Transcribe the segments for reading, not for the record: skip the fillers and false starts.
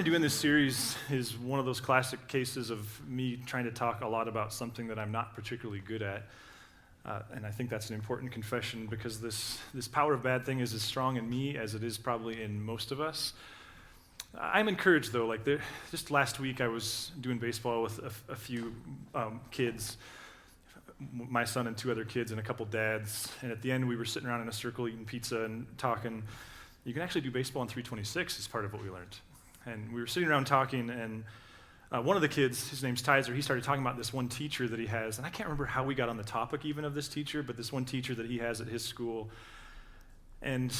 going to do in this series is one of those classic cases of me trying to talk a lot about something that I'm not particularly good at. And I think that's an important confession because this power of bad thing is as strong in me as it is probably in most of us. I'm encouraged, though. Just last week I was doing baseball with a few kids, my son and two other kids and a couple dads. And at the end we were sitting around in a circle eating pizza and talking. You can actually do baseball in 326 is part of what we learned. And we were sitting around talking, and one of the kids, his name's Tizer, he started talking about this one teacher that he has, and I can't remember how we got on the topic even of this teacher, but this one teacher that he has at his school. And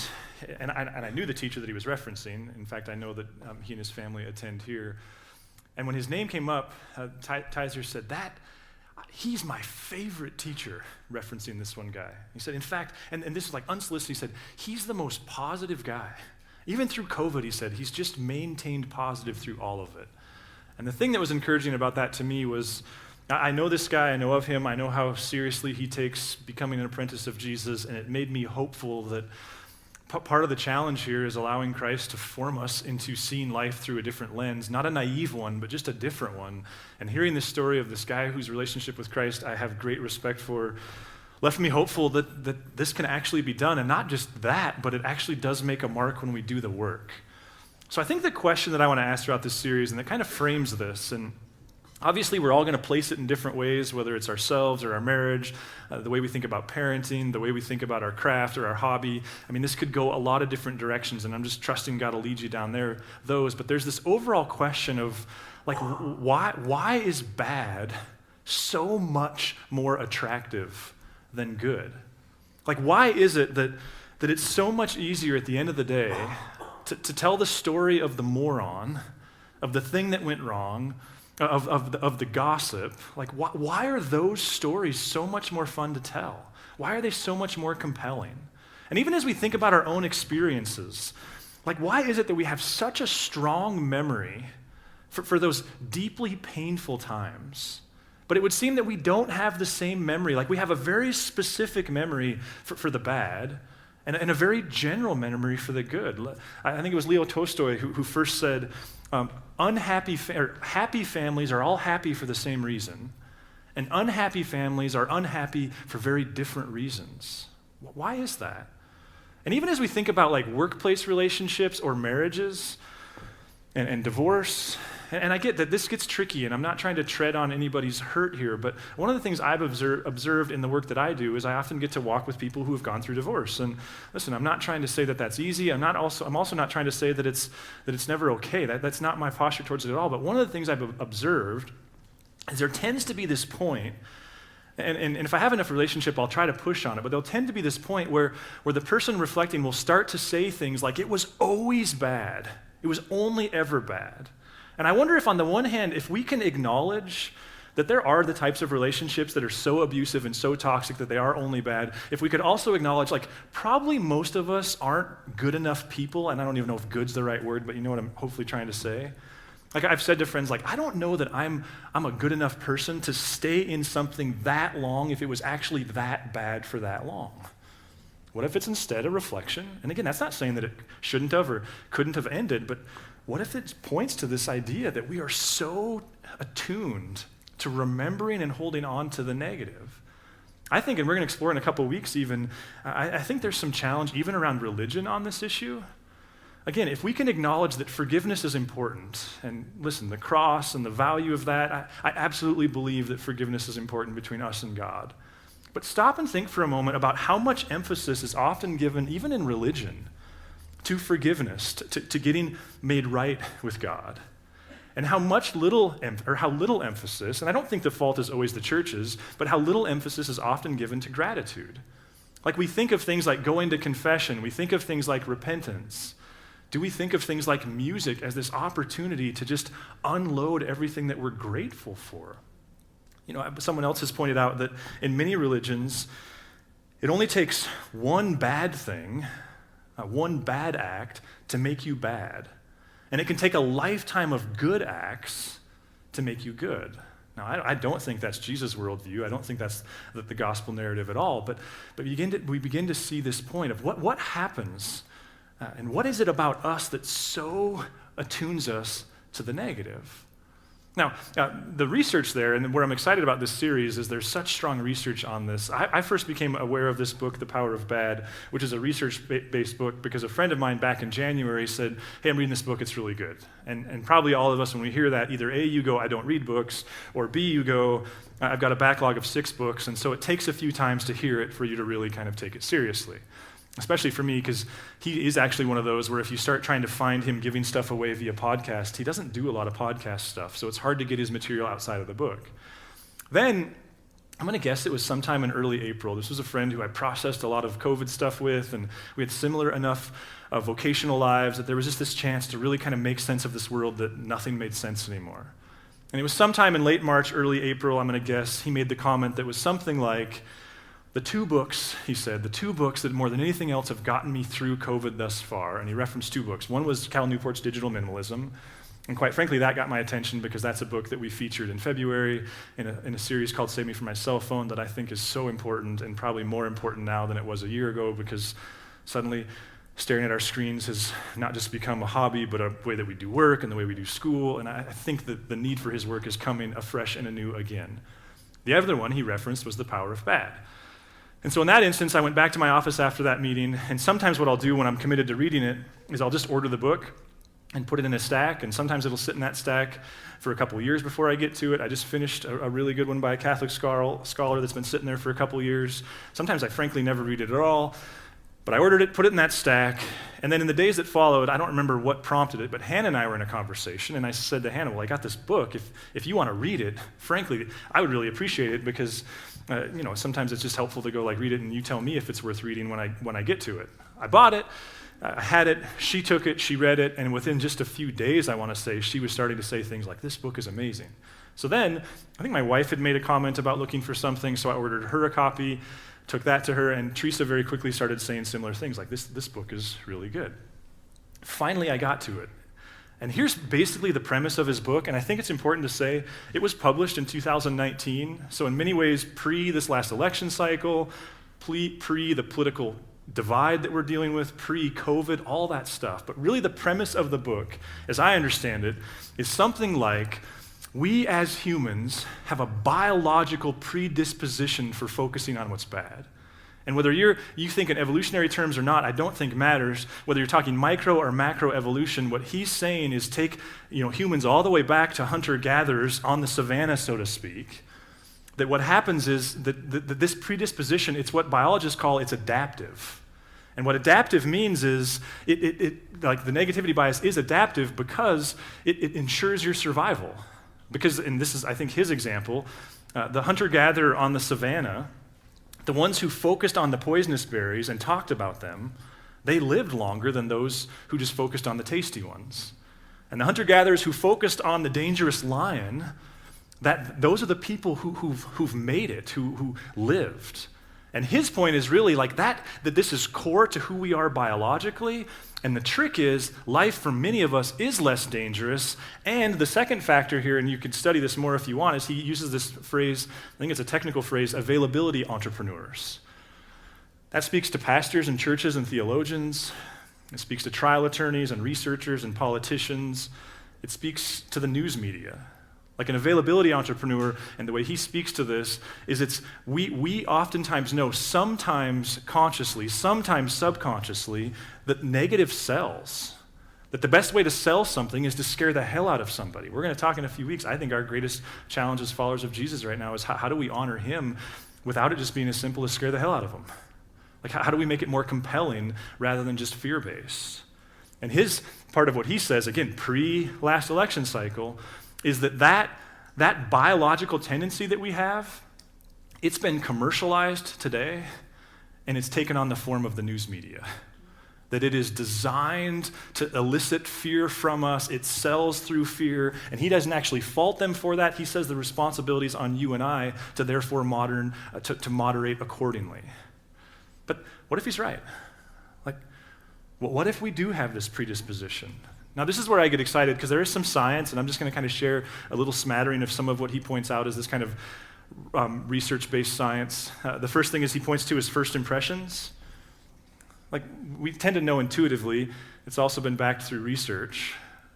I knew the teacher that he was referencing. In fact, I know that he and his family attend here. And when his name came up, Tizer said, he's my favorite teacher, referencing this one guy. He said, in fact, and this is like unsolicited, he said, he's the most positive guy. Even through COVID, he said, he's just maintained positive through all of it. And the thing that was encouraging about that to me was, I know this guy, I know of him, I know how seriously he takes becoming an apprentice of Jesus, and it made me hopeful that part of the challenge here is allowing Christ to form us into seeing life through a different lens, not a naive one, but just a different one. And hearing the story of this guy whose relationship with Christ I have great respect for left me hopeful that this can actually be done. And not just that, but it actually does make a mark when we do the work. So I think the question that I want to ask throughout this series, and that kind of frames this, and obviously we're all going to place it in different ways, whether it's ourselves or our marriage, the way we think about parenting, the way we think about our craft or our hobby. I mean, this could go a lot of different directions, and I'm just trusting God will lead you down those. But there's this overall question of, why is bad so much more attractive than good? Why is it that it's so much easier at the end of the day to tell the story of the moron, of the thing that went wrong, of the gossip? Why are those stories so much more fun to tell? Why are they so much more compelling? And even as we think about our own experiences, why is it that we have such a strong memory for those deeply painful times? But it would seem that we don't have the same memory. We have a very specific memory for the bad and a very general memory for the good. I think it was Leo Tolstoy who first said, happy families are all happy for the same reason, and unhappy families are unhappy for very different reasons. Why is that? And even as we think about workplace relationships or marriages and divorce, and I get that this gets tricky, and I'm not trying to tread on anybody's hurt here, but one of the things I've observed in the work that I do is I often get to walk with people who have gone through divorce. And listen, I'm not trying to say that that's easy. I'm also not trying to say that it's never okay. That's not my posture towards it at all. But one of the things I've observed is there tends to be this point, and if I have enough relationship, I'll try to push on it, but there'll tend to be this point where the person reflecting will start to say things like, it was always bad. It was only ever bad. And I wonder if, on the one hand, if we can acknowledge that there are the types of relationships that are so abusive and so toxic that they are only bad, if we could also acknowledge, probably most of us aren't good enough people, and I don't even know if good's the right word, but you know what I'm hopefully trying to say. I've said to friends, I don't know that I'm a good enough person to stay in something that long if it was actually that bad for that long. What if it's instead a reflection? And again, that's not saying that it shouldn't have or couldn't have ended, but what if it points to this idea that we are so attuned to remembering and holding on to the negative? I think, and we're going to explore in a couple of weeks even, I think there's some challenge even around religion on this issue. Again, if we can acknowledge that forgiveness is important, and listen, the cross and the value of that, I absolutely believe that forgiveness is important between us and God. But stop and think for a moment about how much emphasis is often given, even in religion, to forgiveness, to getting made right with God. And how little emphasis, and I don't think the fault is always the church's, but how little emphasis is often given to gratitude. We think of things like going to confession, we think of things like repentance. Do we think of things like music as this opportunity to just unload everything that we're grateful for? Someone else has pointed out that in many religions, it only takes one bad thing, one bad act, to make you bad. And it can take a lifetime of good acts to make you good. Now, I don't think that's Jesus' worldview. I don't think that's the gospel narrative at all. But we begin to see this point of what happens and what is it about us that so attunes us to the negative. Now, the research there, and where I'm excited about this series, is there's such strong research on this. I first became aware of this book, The Power of Bad, which is a research-based book, because a friend of mine back in January said, hey, I'm reading this book, it's really good. And probably all of us, when we hear that, either A, you go, I don't read books, or B, you go, I've got a backlog of 6 books, and so it takes a few times to hear it for you to really kind of take it seriously. Especially for me, because he is actually one of those where if you start trying to find him giving stuff away via podcast, he doesn't do a lot of podcast stuff, so it's hard to get his material outside of the book. Then, I'm going to guess it was sometime in early April. This was a friend who I processed a lot of COVID stuff with, and we had similar enough vocational lives that there was just this chance to really kind of make sense of this world that nothing made sense anymore. And it was sometime in late March, early April, I'm going to guess, he made the comment that was something like, the 2 books, he said, the 2 books that more than anything else have gotten me through COVID thus far, and he referenced 2 books. One was Cal Newport's Digital Minimalism, and quite frankly, that got my attention because that's a book that we featured in February in a series called Save Me From My Cell Phone that I think is so important, and probably more important now than it was a year ago, because suddenly staring at our screens has not just become a hobby, but a way that we do work and the way we do school, and I think that the need for his work is coming afresh and anew again. The other one he referenced was The Power of Bad. And so in that instance, I went back to my office after that meeting, and sometimes what I'll do when I'm committed to reading it is I'll just order the book and put it in a stack, and sometimes it'll sit in that stack for a couple of years before I get to it. I just finished a really good one by a Catholic scholar that's been sitting there for a couple of years. Sometimes I frankly never read it at all, but I ordered it, put it in that stack, and then in the days that followed, I don't remember what prompted it, but Hannah and I were in a conversation, and I said to Hannah, well, I got this book. If you want to read it, frankly, I would really appreciate it, because sometimes it's just helpful to go read it and you tell me if it's worth reading when I get to it. I bought it, I had it, she took it, she read it, and within just a few days, I want to say, she was starting to say things like, this book is amazing. So then, I think my wife had made a comment about looking for something, so I ordered her a copy, took that to her, and Teresa very quickly started saying similar things, like this book is really good. Finally, I got to it. And here's basically the premise of his book, and I think it's important to say it was published in 2019, so in many ways pre this last election cycle, pre the political divide that we're dealing with, pre-COVID, all that stuff. But really the premise of the book, as I understand it, is something like we as humans have a biological predisposition for focusing on what's bad. And whether you think in evolutionary terms or not, I don't think matters. Whether you're talking micro or macro evolution, what he's saying is take humans all the way back to hunter-gatherers on the savannah, so to speak, that what happens is that this predisposition, it's what biologists call it's adaptive. And what adaptive means is, like the negativity bias is adaptive because it ensures your survival. Because, and this is, I think, his example, the hunter-gatherer on the savannah, the ones who focused on the poisonous berries and talked about them, they lived longer than those who just focused on the tasty ones. And the hunter-gatherers who focused on the dangerous lion, those are the people who've made it, who lived. And his point is really like that this is core to who we are biologically, and the trick is life for many of us is less dangerous. And the second factor here, and you could study this more if you want, is he uses this phrase, I think it's a technical phrase, availability entrepreneurs. That speaks to pastors and churches and theologians. It speaks to trial attorneys and researchers and politicians. It speaks to the news media. Like an availability entrepreneur, and the way he speaks to this is we oftentimes know, sometimes consciously, sometimes subconsciously, that negative sells. That the best way to sell something is to scare the hell out of somebody. We're going to talk in a few weeks. I think our greatest challenge as followers of Jesus right now is how do we honor him without it just being as simple as scare the hell out of him? Like how do we make it more compelling rather than just fear-based? And his part of what he says, again, pre-last election cycle, is that biological tendency that we have, it's been commercialized today, and it's taken on the form of the news media. That it is designed to elicit fear from us. It sells through fear, and he doesn't actually fault them for that. He says the responsibility is on you and I to therefore to moderate accordingly. But what if he's right? Like, what if we do have this predisposition? Now, this is where I get excited because there is some science, and I'm just going to kind of share a little smattering of some of what he points out as this kind of research-based science. The first thing he points to is first impressions. Like, we tend to know intuitively, it's also been backed through research,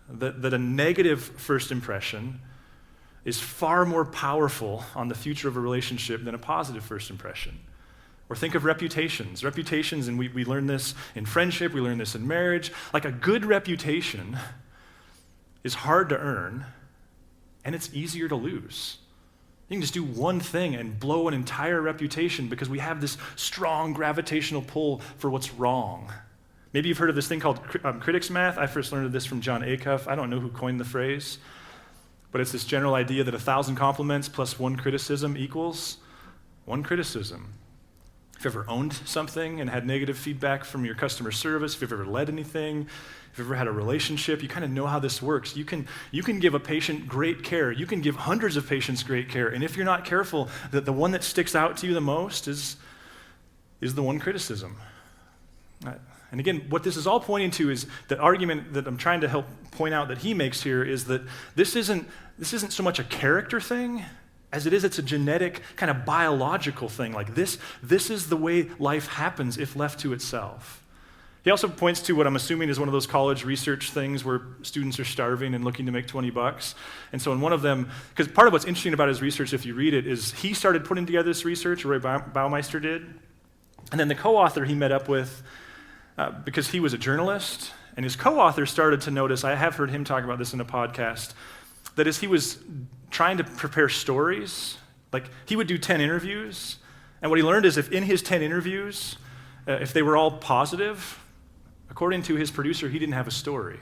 that a negative first impression is far more powerful on the future of a relationship than a positive first impression. Or think of reputations. Reputations, and we learn this in friendship, we learn this in marriage. Like a good reputation is hard to earn, and it's easier to lose. You can just do one thing and blow an entire reputation because we have this strong gravitational pull for what's wrong. Maybe you've heard of this thing called critics math. I first learned of this from John Acuff. I don't know who coined the phrase, but it's this general idea that 1,000 compliments plus one criticism equals one criticism. If you've ever owned something and had negative feedback from your customer service, if you've ever led anything, if you've ever had a relationship, you kind of know how this works. You can give a patient great care. You can give hundreds of patients great care. And if you're not careful, the one that sticks out to you the most is the one criticism. And again, what this is all pointing to is the argument that I'm trying to help point out that he makes here is that this isn't so much a character thing as it's a genetic, kind of biological thing. Like this is the way life happens if left to itself. He also points to what I'm assuming is one of those college research things where students are starving and looking to make $20. And so in one of them, because part of what's interesting about his research, if you read it, is he started putting together this research, Roy Baumeister did. And then the co-author he met up with, because he was a journalist, and his co-author started to notice, I have heard him talk about this in a podcast, that as he was trying to prepare stories, like he would do 10 interviews, and what he learned is if in his 10 interviews, if they were all positive, according to his producer, he didn't have a story.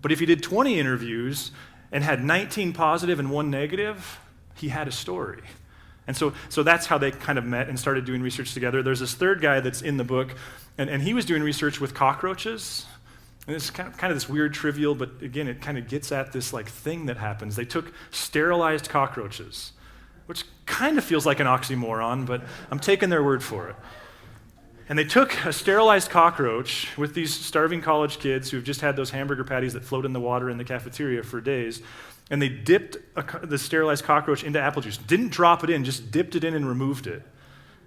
But if he did 20 interviews and had 19 positive and 1 negative, he had a story. And so that's how they kind of met and started doing research together. There's this third guy that's in the book, and he was doing research with cockroaches. And it's kind of this weird, trivial, but again, it kind of gets at this like thing that happens. They took sterilized cockroaches, which kind of feels like an oxymoron, but I'm taking their word for it. And they took a sterilized cockroach with these starving college kids who've just had those hamburger patties that float in the water in the cafeteria for days, and they dipped the sterilized cockroach into apple juice. Didn't drop it in, just dipped it in and removed it.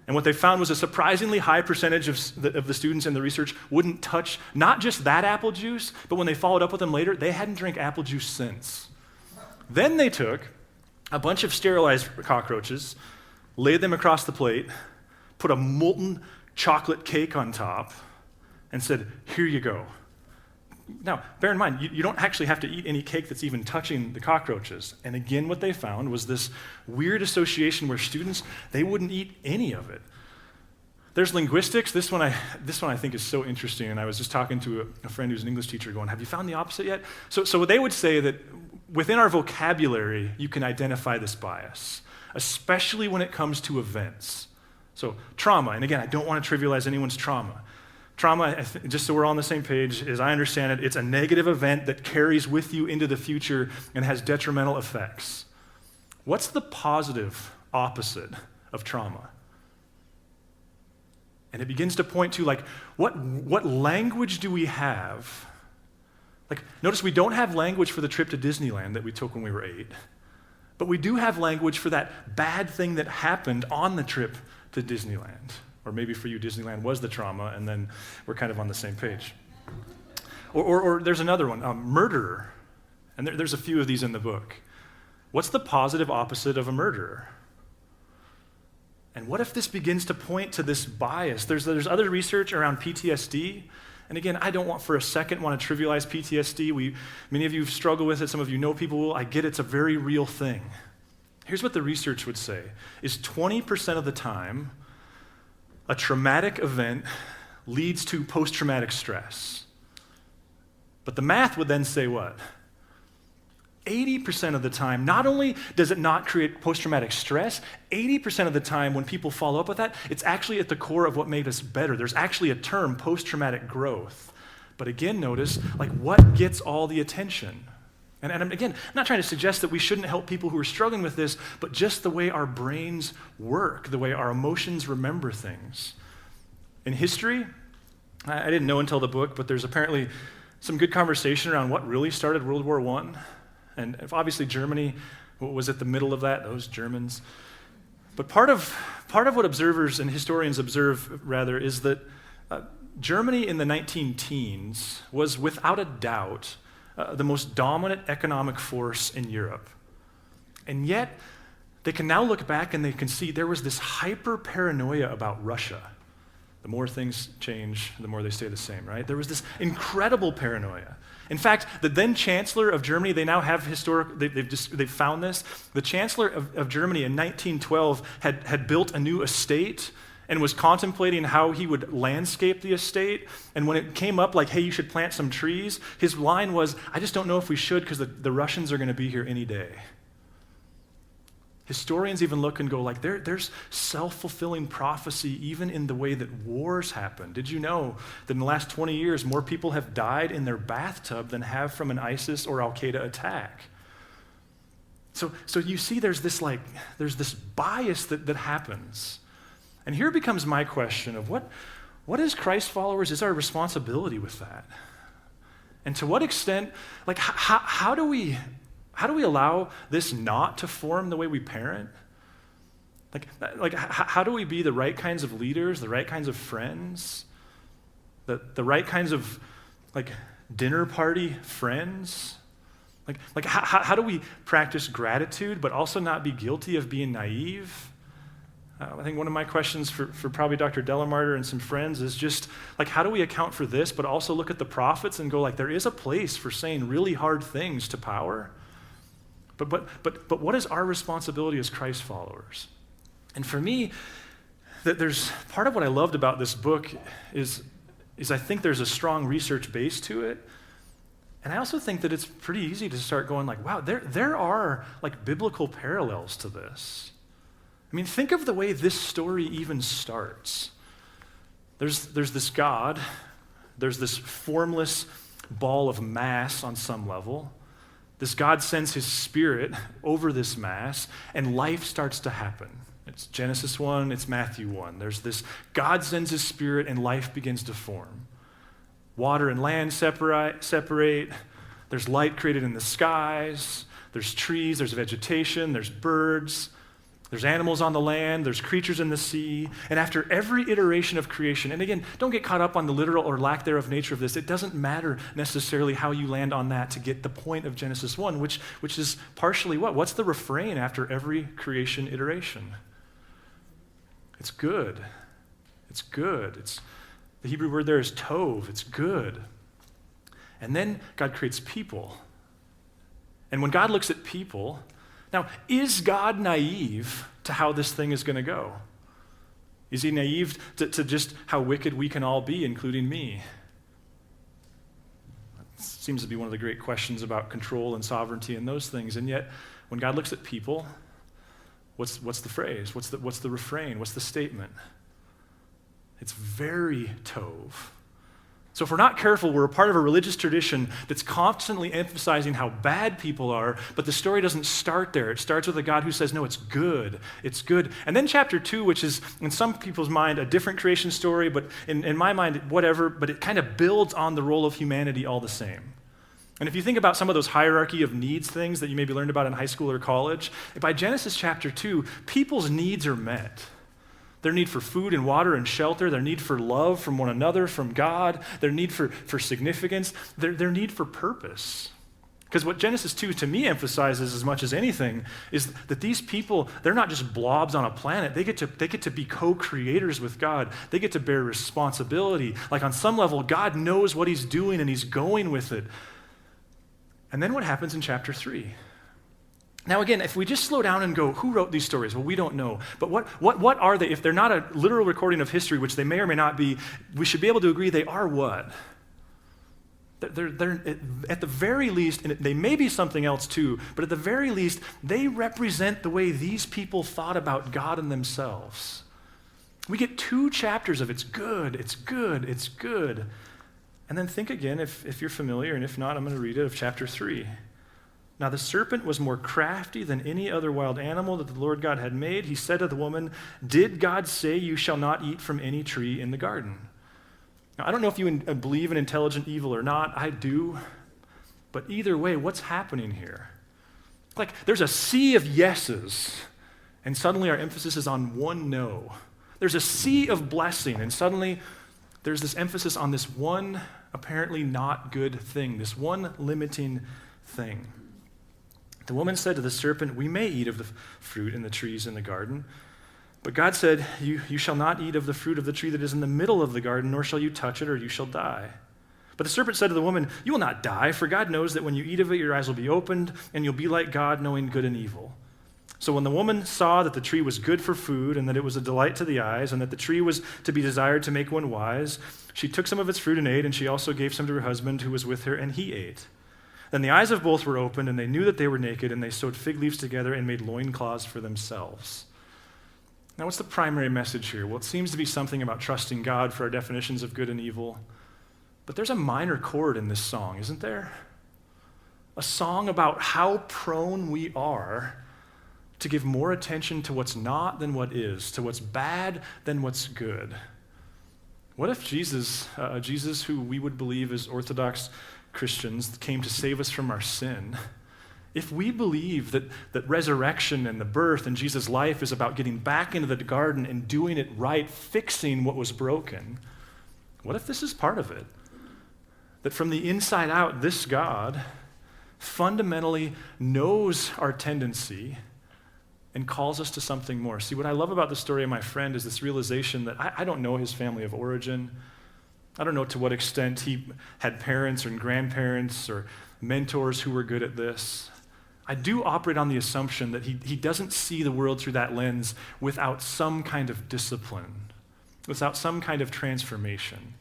And what they found was a surprisingly high percentage of the students in the research wouldn't touch not just that apple juice, but when they followed up with them later, they hadn't drank apple juice since. Then they took a bunch of sterilized cockroaches, laid them across the plate, put a molten chocolate cake on top, and said, here you go. Now, bear in mind, you don't actually have to eat any cake that's even touching the cockroaches. And again, what they found was this weird association where students, they wouldn't eat any of it. There's linguistics. This one I think is so interesting, and I was just talking to a friend who's an English teacher going, have you found the opposite yet? So they would say that within our vocabulary, you can identify this bias, especially when it comes to events. So trauma, and again, I don't want to trivialize anyone's trauma. Trauma, just so we're all on the same page, as I understand it, it's a negative event that carries with you into the future and has detrimental effects. What's the positive opposite of trauma? And it begins to point to, like, what language do we have? Like, notice we don't have language for the trip to Disneyland that we took when we were 8, but we do have language for that bad thing that happened on the trip to Disneyland. Or maybe for you, Disneyland was the trauma, and then we're kind of on the same page. Or there's another one, murderer. And there's a few of these in the book. What's the positive opposite of a murderer? And what if this begins to point to this bias? There's other research around PTSD. And again, I don't want for a second want to trivialize PTSD. Many of you struggle with it. Some of you know people will. I get it's a very real thing. Here's what the research would say, is 20% of the time, a traumatic event leads to post-traumatic stress. But the math would then say what? 80% of the time, not only does it not create post-traumatic stress, 80% of the time when people follow up with that, it's actually at the core of what made us better. There's actually a term, post-traumatic growth. But again, notice, like, what gets all the attention? And again, I'm not trying to suggest that we shouldn't help people who are struggling with this, but just the way our brains work, the way our emotions remember things. In history, I didn't know until the book, but there's apparently some good conversation around what really started World War I. And obviously Germany was at the middle of that, those Germans. But part of what observers and historians observe, rather, is that Germany in the 19-teens was without a doubt the most dominant economic force in Europe. And yet, they can now look back and they can see there was this hyper-paranoia about Russia. The more things change, the more they stay the same, right? There was this incredible paranoia. In fact, the then Chancellor of Germany, they now have they've found this. The Chancellor of Germany in 1912 had built a new estate and was contemplating how he would landscape the estate. And when it came up like, hey, you should plant some trees, his line was, I just don't know if we should because the Russians are going to be here any day. Historians even look and go like, there's self-fulfilling prophecy even in the way that wars happen. Did you know that in the last 20 years, more people have died in their bathtub than have from an ISIS or Al-Qaeda attack? So you see there's this bias that happens. And here becomes my question of what as Christ followers is our responsibility with that? And to what extent, like how do we allow this not to form the way we parent? Like how do we be the right kinds of leaders, the right kinds of friends, the right kinds of like dinner party friends? Like how do we practice gratitude but also not be guilty of being naive? I think one of my questions for probably Dr. Delamarter and some friends is just like, how do we account for this, but also look at the prophets and go like, there is a place for saying really hard things to power. But what is our responsibility as Christ followers? And for me, that there's part of what I loved about this book is I think there's a strong research base to it. And I also think that it's pretty easy to start going like, wow, there are like biblical parallels to this. I mean, think of the way this story even starts. There's this God, there's this formless ball of mass on some level. This God sends his Spirit over this mass, and life starts to happen. It's Genesis 1, it's Matthew 1. There's this God sends his Spirit, and life begins to form. Water and land separate. There's light created in the skies. There's trees, there's vegetation, there's birds. There's animals on the land, there's creatures in the sea, and after every iteration of creation, and again, don't get caught up on the literal or lack thereof nature of this. It doesn't matter necessarily how you land on that to get the point of Genesis 1, which is partially what? What's the refrain after every creation iteration? It's good. It's good. The Hebrew word there is tov. It's good. And then God creates people. And when God looks at people, now, is God naive to how this thing is going to go? Is he naive to just how wicked we can all be, including me? That seems to be one of the great questions about control and sovereignty and those things. And yet, when God looks at people, what's the phrase? What's the refrain? What's the statement? It's very tov. So if we're not careful, we're a part of a religious tradition that's constantly emphasizing how bad people are, but the story doesn't start there. It starts with a God who says, no, it's good. It's good. And then chapter 2, which is, in some people's mind, a different creation story, but in my mind, whatever, but it kind of builds on the role of humanity all the same. And if you think about some of those hierarchy of needs things that you maybe learned about in high school or college, by Genesis chapter 2, people's needs are met. Their need for food and water and shelter, their need for love from one another, from God, their need for significance, their need for purpose. Because what Genesis 2 to me emphasizes as much as anything is that these people, they're not just blobs on a planet. They get to be co-creators with God. They get to bear responsibility. Like on some level, God knows what he's doing and he's going with it. And then what happens in chapter 3? Now again, if we just slow down and go, who wrote these stories? Well, we don't know. But what are they? If they're not a literal recording of history, which they may or may not be, we should be able to agree they are what? They're at the very least, and they may be something else too, but at the very least, they represent the way these people thought about God and themselves. We get 2 chapters of it's good, it's good, it's good. And then think again, if you're familiar, and if not, I'm going to read it, of chapter 3. Now the serpent was more crafty than any other wild animal that the Lord God had made. He said to the woman, did God say you shall not eat from any tree in the garden? Now I don't know if you believe in intelligent evil or not. I do. But either way, what's happening here? Like there's a sea of yeses, and suddenly our emphasis is on one no. There's a sea of blessing, and suddenly there's this emphasis on this one apparently not good thing, this one limiting thing. The woman said to the serpent, "We may eat of the fruit in the trees in the garden." But God said, you shall not eat of the fruit of the tree that is in the middle of the garden, nor shall you touch it, or you shall die. But the serpent said to the woman, "You will not die, for God knows that when you eat of it, your eyes will be opened, and you'll be like God, knowing good and evil." So when the woman saw that the tree was good for food, and that it was a delight to the eyes, and that the tree was to be desired to make one wise, she took some of its fruit and ate, and she also gave some to her husband who was with her, and he ate. Then the eyes of both were opened, and they knew that they were naked, and they sewed fig leaves together and made loincloths for themselves. Now, what's the primary message here? Well, it seems to be something about trusting God for our definitions of good and evil. But there's a minor chord in this song, isn't there? A song about how prone we are to give more attention to what's not than what is, to what's bad than what's good. What if Jesus, who we would believe is Orthodox Christians, came to save us from our sin? If we believe that resurrection and the birth and Jesus' life is about getting back into the garden and doing it right, fixing what was broken, what if this is part of it? That from the inside out, this God fundamentally knows our tendency and calls us to something more. See, what I love about the story of my friend is this realization that I don't know his family of origin. I don't know to what extent he had parents or grandparents or mentors who were good at this. I do operate on the assumption that he doesn't see the world through that lens without some kind of discipline, without some kind of transformation.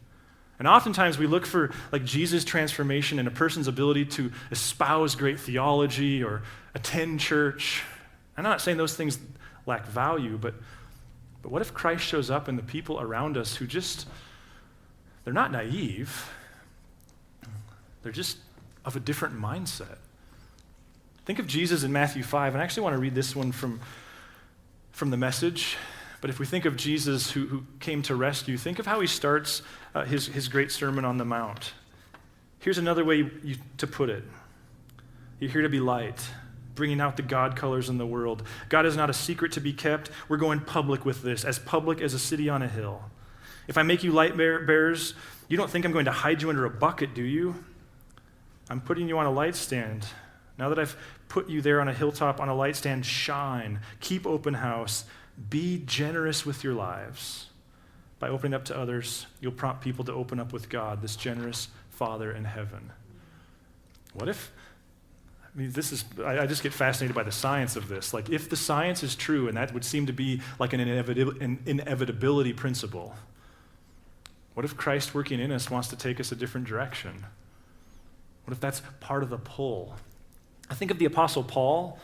And oftentimes we look for Jesus' transformation in a person's ability to espouse great theology or attend church. I'm not saying those things lack value, but what if Christ shows up in the people around us who they're not naive, they're just of a different mindset? Think of Jesus in Matthew 5, and I actually want to read this one from the Message. But if we think of Jesus who came to rescue, think of how he starts his great Sermon on the Mount. Here's another way to put it. You're here to be light, bringing out the God colors in the world. God is not a secret to be kept. We're going public with this, as public as a city on a hill. If I make you light bearers, you don't think I'm going to hide you under a bucket, do you? I'm putting you on a light stand. Now that I've put you there on a hilltop, on a light stand, shine. Keep open house. Be generous with your lives. By opening up to others, you'll prompt people to open up with God, this generous Father in heaven. What if, I just get fascinated by the science of this. If the science is true, and that would seem to be like an inevitability principle, what if Christ working in us wants to take us a different direction? What if that's part of the pull? I think of the Apostle Paul,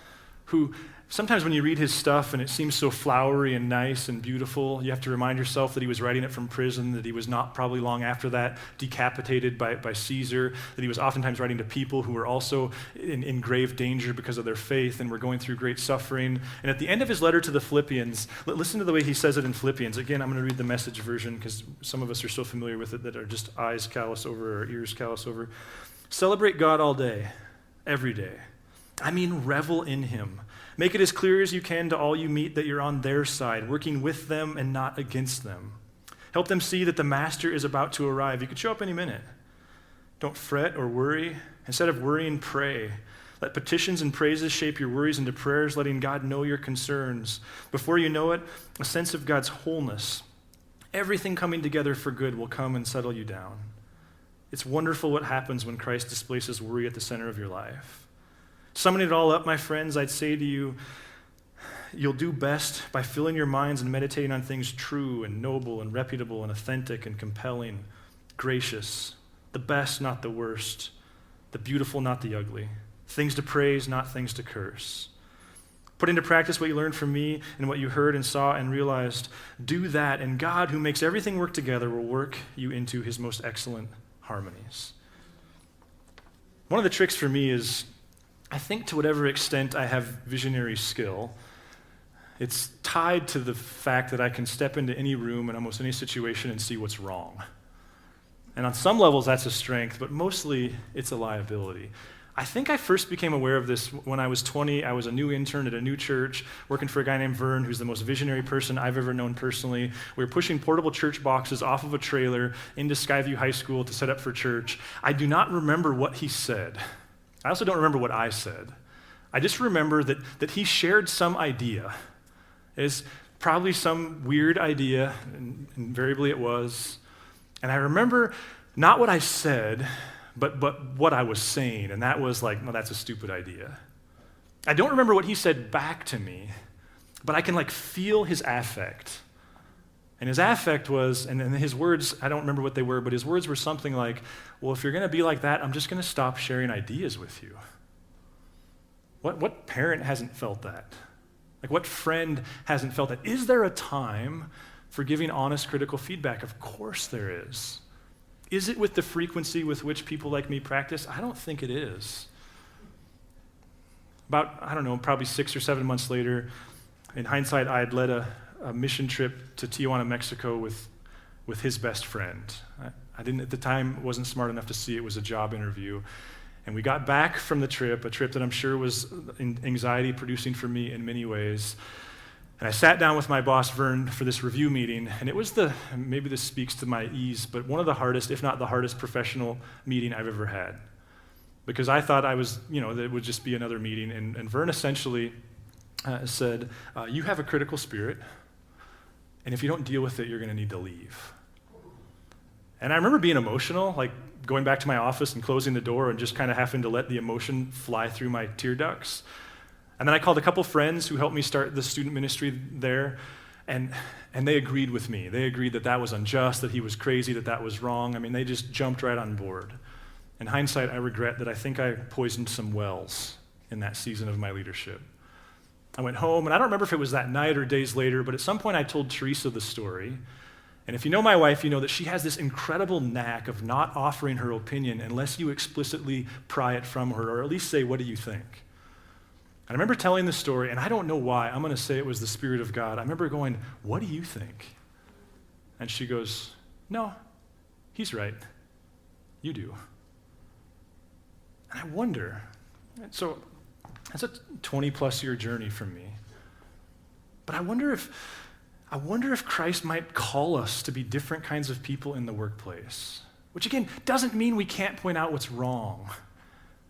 who sometimes when you read his stuff and it seems so flowery and nice and beautiful, you have to remind yourself that he was writing it from prison, that he was not probably long after that decapitated by Caesar, that he was oftentimes writing to people who were also in grave danger because of their faith and were going through great suffering. And at the end of his letter to the Philippians, listen to the way he says it in Philippians. Again, I'm going to read the Message version because some of us are so familiar with it that are just eyes callous over or ears callous over. Celebrate God all day, every day. Revel in him. Make it as clear as you can to all you meet that you're on their side, working with them and not against them. Help them see that the master is about to arrive. He could show up any minute. Don't fret or worry. Instead of worrying, pray. Let petitions and praises shape your worries into prayers, letting God know your concerns. Before you know it, a sense of God's wholeness, everything coming together for good, will come and settle you down. It's wonderful what happens when Christ displaces worry at the center of your life. Summing it all up, my friends, I'd say to you, you'll do best by filling your minds and meditating on things true and noble and reputable and authentic and compelling, gracious, the best, not the worst, the beautiful, not the ugly, things to praise, not things to curse. Put into practice what you learned from me and what you heard and saw and realized. Do that, and God, who makes everything work together, will work you into his most excellent harmonies. One of the tricks for me is, I think to whatever extent I have visionary skill, it's tied to the fact that I can step into any room in almost any situation and see what's wrong. And on some levels, that's a strength, but mostly it's a liability. I think I first became aware of this when I was 20. I was a new intern at a new church, working for a guy named Vern, who's the most visionary person I've ever known personally. We were pushing portable church boxes off of a trailer into Skyview High School to set up for church. I do not remember what he said. I also don't remember what I said. I just remember that he shared some idea. It's probably some weird idea, and invariably it was. And I remember not what I said, but what I was saying, and that was like, no, that's a stupid idea. I don't remember what he said back to me, but I can feel his affect. And his affect was, and his words, I don't remember what they were, but his words were something like, well, if you're going to be like that, I'm just going to stop sharing ideas with you. What parent hasn't felt that? What friend hasn't felt that? Is there a time for giving honest, critical feedback? Of course there is. Is it with the frequency with which people like me practice? I don't think it is. About, probably 6 or 7 months later, in hindsight, I had led a mission trip to Tijuana, Mexico with his best friend. I didn't, at the time, wasn't smart enough to see it was a job interview. And we got back from the trip, a trip that I'm sure was anxiety-producing for me in many ways. And I sat down with my boss, Vern, for this review meeting, and it was maybe this speaks to my ease, but one of the hardest, if not the hardest, professional meeting I've ever had. Because I thought that it would just be another meeting, and Vern essentially said, you have a critical spirit, and if you don't deal with it, you're going to need to leave. And I remember being emotional, going back to my office and closing the door and just kind of having to let the emotion fly through my tear ducts. And then I called a couple friends who helped me start the student ministry there, and they agreed with me. They agreed that was unjust, that he was crazy, that was wrong. I mean, they just jumped right on board. In hindsight, I regret that I think I poisoned some wells in that season of my leadership. I went home, and I don't remember if it was that night or days later, but at some point I told Teresa the story. And if you know my wife, you know that she has this incredible knack of not offering her opinion unless you explicitly pry it from her, or at least say, what do you think? And I remember telling the story, and I don't know why. I'm going to say it was the Spirit of God. I remember going, what do you think? And she goes, no, he's right. You do. And I wonder, so that's a 20-plus year journey for me. But I wonder if Christ might call us to be different kinds of people in the workplace, which again doesn't mean we can't point out what's wrong.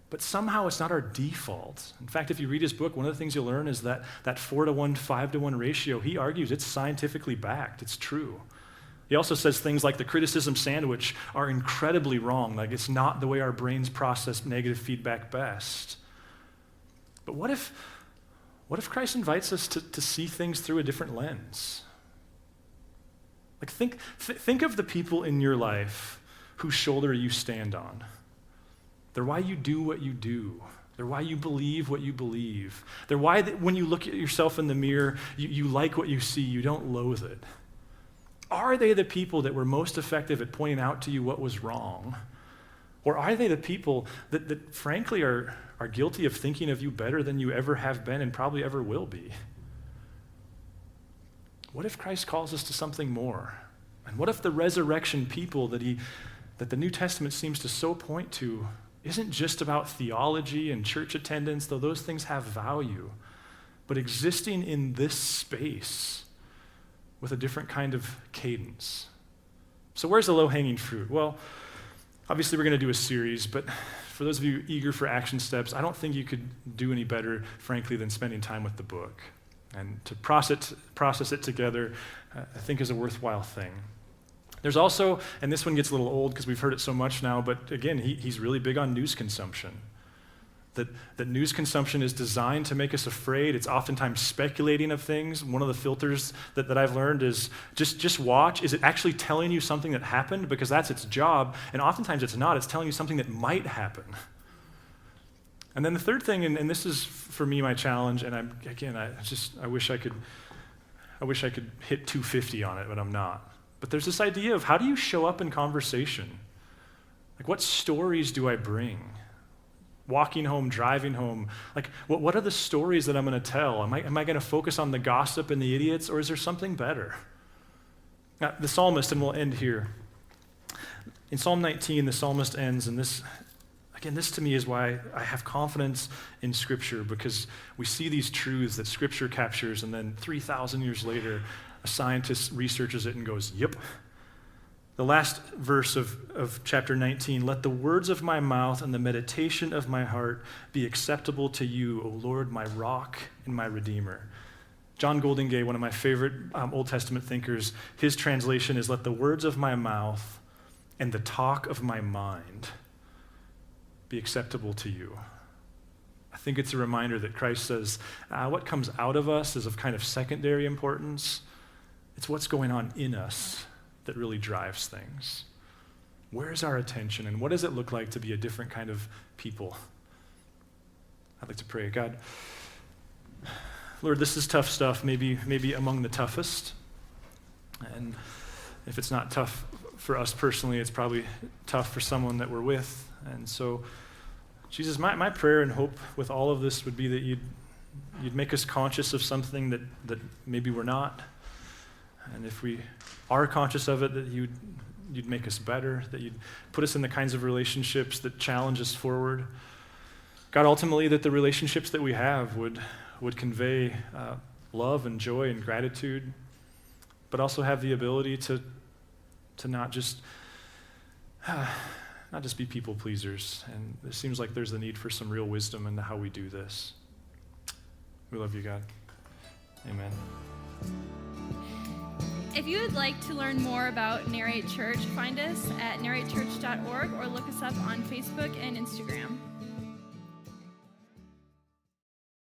But somehow it's not our default. In fact, if you read his book, one of the things you'll learn is that 4-to-1, 5-to-1 ratio, he argues it's scientifically backed. It's true. He also says things like the criticism sandwich are incredibly wrong. It's not the way our brains process negative feedback best. But what if Christ invites us to see things through a different lens? Think of the people in your life whose shoulder you stand on. They're why you do what you do. They're why you believe what you believe. They're why when you look at yourself in the mirror, you like what you see, you don't loathe it. Are they the people that were most effective at pointing out to you what was wrong? Or are they the people that frankly are guilty of thinking of you better than you ever have been and probably ever will be? What if Christ calls us to something more? And what if the resurrection people that the New Testament seems to so point to isn't just about theology and church attendance, though those things have value, but existing in this space with a different kind of cadence? So where's the low-hanging fruit? Well, obviously we're going to do a series, but for those of you eager for action steps, I don't think you could do any better, frankly, than spending time with the book. And to process it together, I think is a worthwhile thing. There's also, and this one gets a little old because we've heard it so much now, but again, he's really big on news consumption. That news consumption is designed to make us afraid. It's oftentimes speculating of things. One of the filters that I've learned is just watch. Is it actually telling you something that happened? Because that's its job. And oftentimes it's not. It's telling you something that might happen. And then the third thing, and this is for me my challenge, and I wish I could hit 250 on it, but I'm not. But there's this idea of how do you show up in conversation? What stories do I bring? Walking home, driving home, what are the stories that I'm going to tell? Am I going to focus on the gossip and the idiots, or is there something better? Now, the psalmist, and we'll end here. In Psalm 19, the psalmist ends, and this Again, this to me is why I have confidence in Scripture, because we see these truths that Scripture captures, and then 3,000 years later, a scientist researches it and goes, yep. The last verse of chapter 19, let the words of my mouth and the meditation of my heart be acceptable to you, O Lord, my rock and my redeemer. John Goldingay, one of my favorite Old Testament thinkers, his translation is, let the words of my mouth and the talk of my mind be acceptable to you. I think it's a reminder that Christ says, what comes out of us is of kind of secondary importance. It's what's going on in us that really drives things. Where's our attention, and what does it look like to be a different kind of people? I'd like to pray. God, Lord, this is tough stuff, maybe among the toughest. And if it's not tough for us personally, it's probably tough for someone that we're with. And so, Jesus, my prayer and hope with all of this would be that you'd make us conscious of something that maybe we're not. And if we are conscious of it, that you'd make us better, that you'd put us in the kinds of relationships that challenge us forward. God, ultimately, that the relationships that we have would convey love and joy and gratitude, but also have the ability to not just be people pleasers. And it seems like there's a need for some real wisdom in how we do this. We love you, God. Amen. If you would like to learn more about Narrate Church, find us at narratechurch.org or look us up on Facebook and Instagram.